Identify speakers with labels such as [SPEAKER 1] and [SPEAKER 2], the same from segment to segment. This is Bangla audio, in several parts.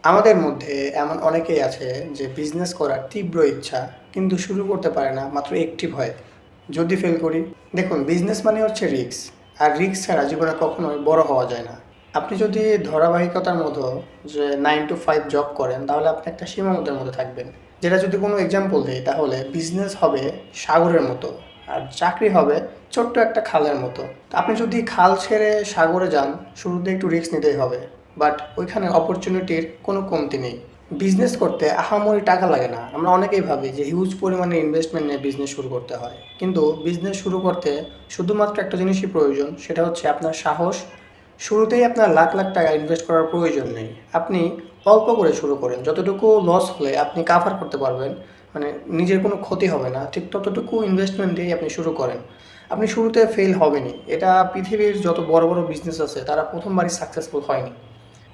[SPEAKER 1] আমাদের মধ্যে এমন অনেকেই আছে যে বিজনেস করার তীব্র ইচ্ছা কিন্তু শুরু করতে পারে না মাত্র একটি ভয়, যদি ফেল করি। দেখুন, বিজনেস মানে হচ্ছে রিস্ক, আর রিস্ক ছাড়া জীবনে কখনোই বড় হওয়া যায় না। আপনি যদি ধারাবাহিকতার মতো যে 9 to 5 জব করেন, তাহলে আপনি একটা সীমাবদ্ধের মধ্যে থাকবেন। যেটা যদি কোনো এক্সাম্পল দিই, তাহলে বিজনেস হবে সাগরের মতো, আর চাকরি হবে ছোট্ট একটা খালের মতো। তো আপনি যদি খাল ছেড়ে সাগরে যান, শুরুতে একটু রিস্ক নিতেই হবে, বাট ওইখানে অপরচুনিটির কোনো কমতি নেই। বিজনেস করতে আহামরি টাকা লাগে না। আমরা অনেকেই ভাবি যে হিউজ পরিমাণে ইনভেস্টমেন্ট নিয়ে বিজনেস শুরু করতে হয়, কিন্তু বিজনেস শুরু করতে শুধুমাত্র একটা জিনিসই প্রয়োজন, সেটা হচ্ছে আপনার সাহস। শুরুতেই আপনার লাখ লাখ টাকা ইনভেস্ট করার প্রয়োজন নেই। আপনি অল্প করে শুরু করেন, যতটুকু লস হলে আপনি কাভার করতে পারবেন, মানে নিজের কোনো ক্ষতি হবে না, ঠিক ততটুকু ইনভেস্টমেন্ট দিয়ে আপনি শুরু করেন। আপনি শুরুতে ফেল হবেনই, এটা পৃথিবীর যত বড় বড় বিজনেস আছে তারা প্রথমবারই সাকসেসফুল হয়নি।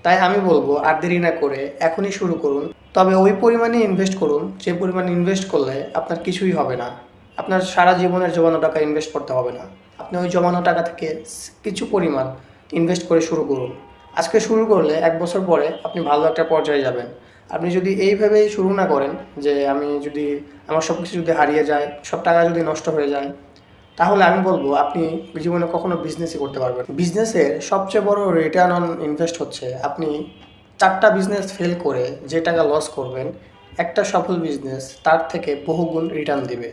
[SPEAKER 1] তাই আমি বলবো, আর দেরি না করে এখনই শুরু করুন। তবে ওই পরিমাণে ইনভেস্ট করুন যে পরিমাণে ইনভেস্ট করলে আপনার কিছুই হবে না। আপনার সারা জীবনের জমানো টাকা ইনভেস্ট করতে হবে না। আপনি ওই জমানো টাকা থেকে কিছু পরিমাণ ইনভেস্ট করে শুরু করুন। আজকে শুরু করলে 1 বছর পরে আপনি ভালো একটা পর্যায়ে যাবেন। আপনি যদি এইভাবেই শুরু না করেন যে আমি যদি আমার সব কিছু যদি হারিয়ে যায়, সব টাকা যদি নষ্ট হয়ে যায়, তাহলে আমি বলবো আপনি জীবনে কখনো বিজনেসই করতে পারবেন না। বিজনেসের সবচেয়ে বড় রিটার্ন অন ইনভেস্ট হচ্ছে আপনি 4টা বিজনেস ফেল করে যে টাকা লস করবেন, একটা সফল বিজনেস তার থেকে বহুগুণ রিটার্ন দিবে।